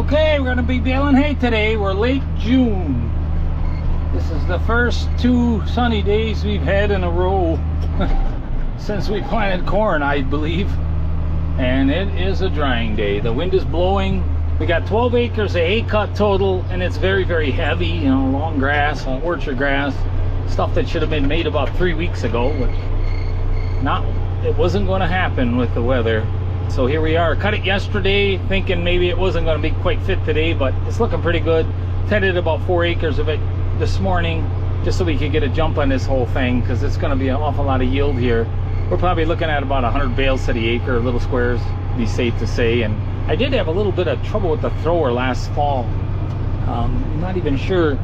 Okay, we're gonna be baling hay today. We're late June. This is the first 2 sunny days we've had in a row since we planted corn, I believe. And it is a drying day. The wind is blowing. We got 12 acres of hay cut total, and it's very, very heavy. You know, long grass, orchard grass, stuff that should have been made about 3 weeks ago, but it wasn't going to happen with the weather. So here we are. Cut it yesterday, thinking maybe it wasn't going to be quite fit today, but it's looking pretty good. Tedded about 4 acres of it this morning, just so we could get a jump on this whole thing, because it's going to be an awful lot of yield here. We're probably looking at about 100 bales to the acre, little squares, be safe to say. And I did have a little bit of trouble with the thrower last fall. I'm not even sure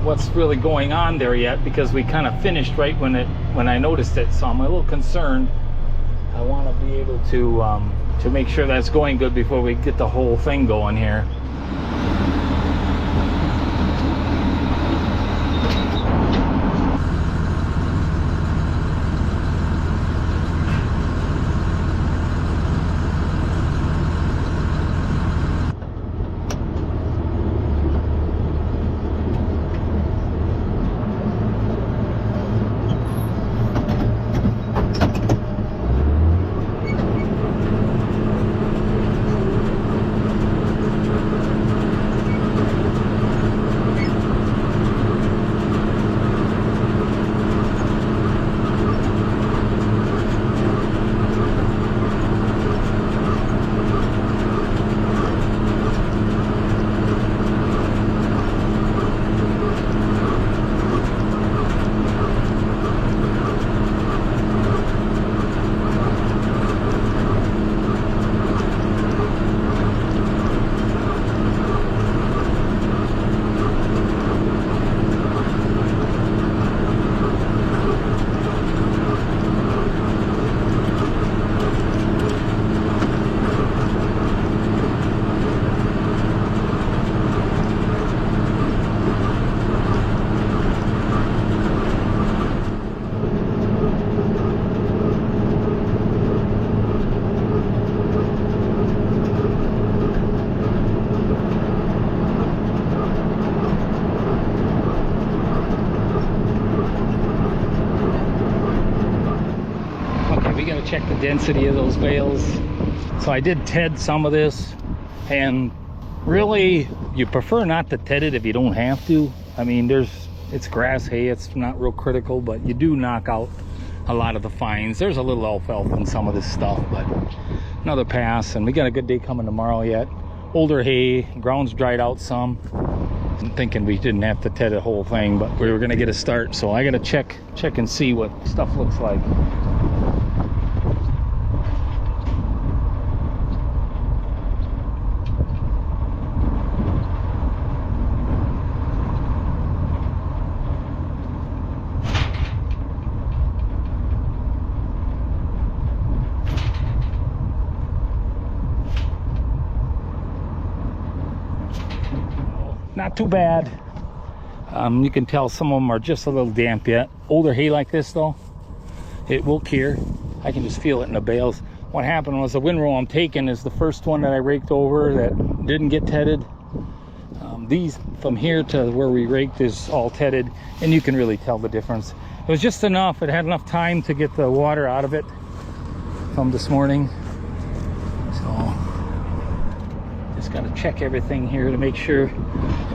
what's really going on there yet, because we kind of finished right when I noticed it, so I'm a little concerned. I want to be able to make sure that's going good before we get the whole thing going here. Check the density of those bales. So I did ted some of this, and really you prefer not to ted it if you don't have to. I mean, it's grass hay, it's not real critical, but you do knock out a lot of the fines. There's a little alfalfa in some of this stuff, but another pass. And we got a good day coming tomorrow yet. Older hay, ground's dried out some. I'm thinking we didn't have to ted the whole thing, but we were gonna get a start, so I gotta check and see what stuff looks like. Not too bad. You can tell some of them are just a little damp yet. Older hay like this though, it will cure. I can just feel it in the bales. What happened was the windrow I'm taking is the first one that I raked over that didn't get tedded. These from here to where we raked is all tedded, and you can really tell the difference. It was just enough. It had enough time to get the water out of it from this morning. So just got to check everything here to make sure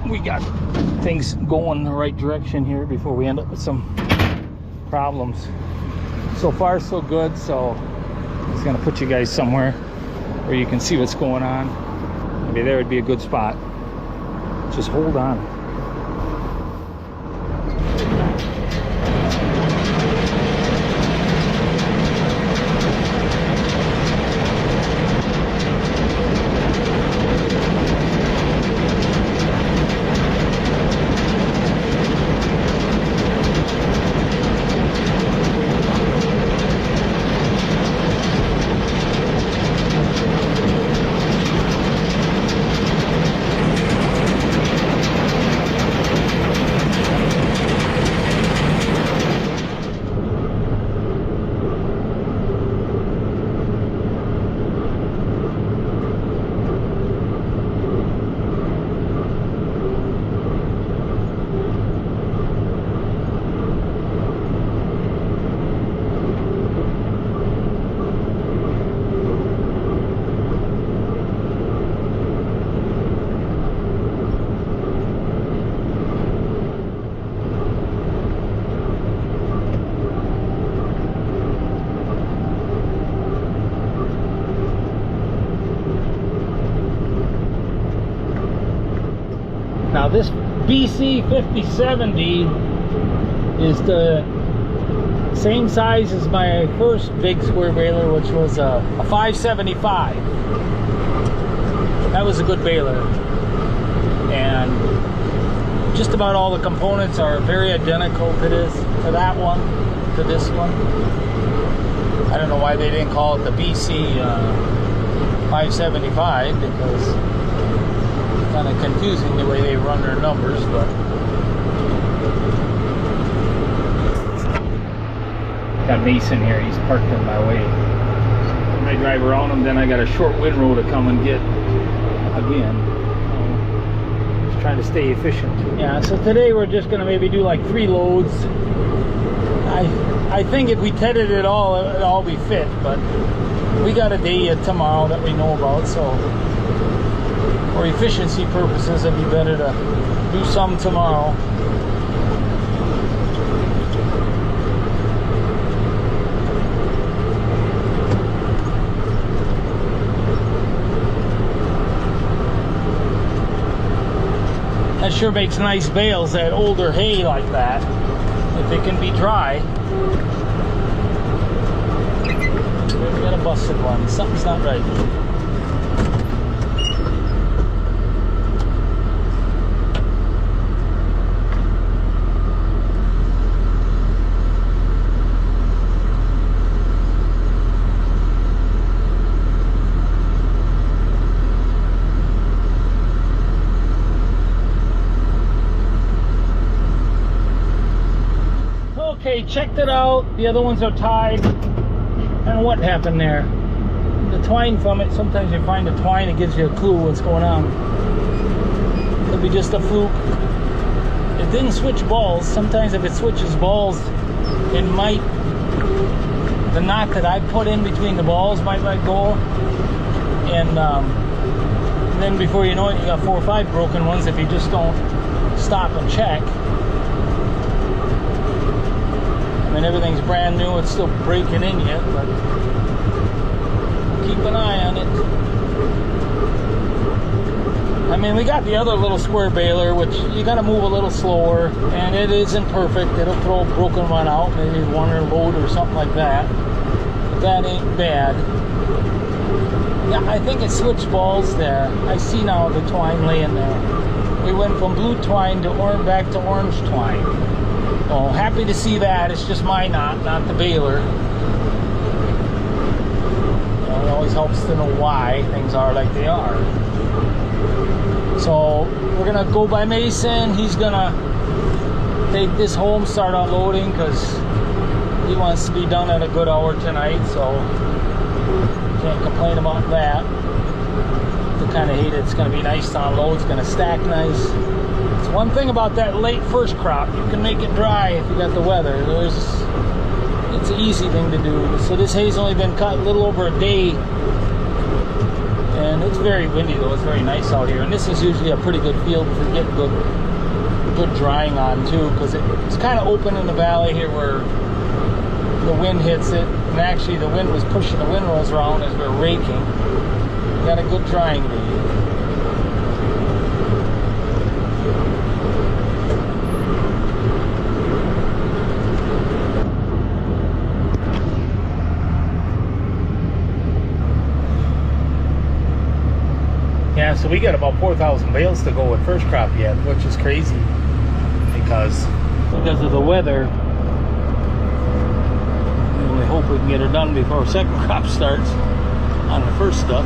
we got things going the right direction here before we end up with some problems. So far so good, so I'm just gonna put you guys somewhere where you can see what's going on. Maybe there would be a good spot. Just hold on. this BC 5070 is the same size as my first big square baler, which was a 575. That was a good baler, and just about all the components are very identical to that one, to this one. I don't know why they didn't call it the BC 575, because it's kind of confusing the way they run their numbers, but got Mason here. He's parked in my way. When I drive around him, then I got a short windrow to come and get again. Just trying to stay efficient. Yeah, so today we're just gonna maybe do like 3 loads. I think if we tedded it all, it'd all be fit, but we got a day tomorrow that we know about, so for efficiency purposes, it'd be better to do some tomorrow. That sure makes nice bales, that older hay like that, if it can be dry. We got a busted one. Something's not right. Okay, checked it out. The other ones are tied. I don't know what happened there. The twine from it, sometimes you find the twine, it gives you a clue what's going on. Could be just a fluke. It didn't switch balls. Sometimes if it switches balls, it might, the knot that I put in between the balls might let go. And then before you know it, you got 4 or 5 broken ones if you just don't stop and check. I mean, everything's brand new, it's still breaking in yet, but keep an eye on it. I mean, we got the other little square baler, which you got to move a little slower, and it isn't perfect. It'll throw a broken one out, maybe one or load or something like that. But that ain't bad. Yeah, I think it switched balls there. I see now the twine laying there. We went from blue twine to orange, back to orange twine. Oh, happy to see that. It's just my knot, not the baler. You know, it always helps to know why things are like they are. So we're gonna go by Mason. He's gonna take this home, start unloading, because he wants to be done at a good hour tonight. So can't complain about that. The kind of hay that's gonna be nice to unload. It's gonna stack nice. One thing about that late first crop, you can make it dry if you got the weather. It's an easy thing to do. So this hay's only been cut a little over a day, and it's very windy though. It's very nice out here, and this is usually a pretty good field for getting good drying on too, because it's kind of open in the valley here where the wind hits it, and actually the wind was pushing the windrows around as we're raking. We got a good drying day. Yeah, so we got about 4,000 bales to go with first crop yet, which is crazy because of the weather. We hope we can get it done before second crop starts on the first stuff.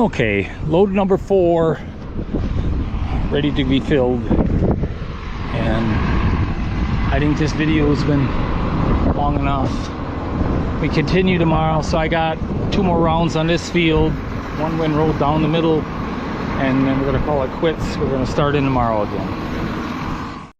Okay, load number 4 ready to be filled, and I think this video has been long enough. We continue tomorrow, so I got 2 more rounds on this field, 1 windrow down the middle, and then we're gonna call it quits. We're gonna start in tomorrow again.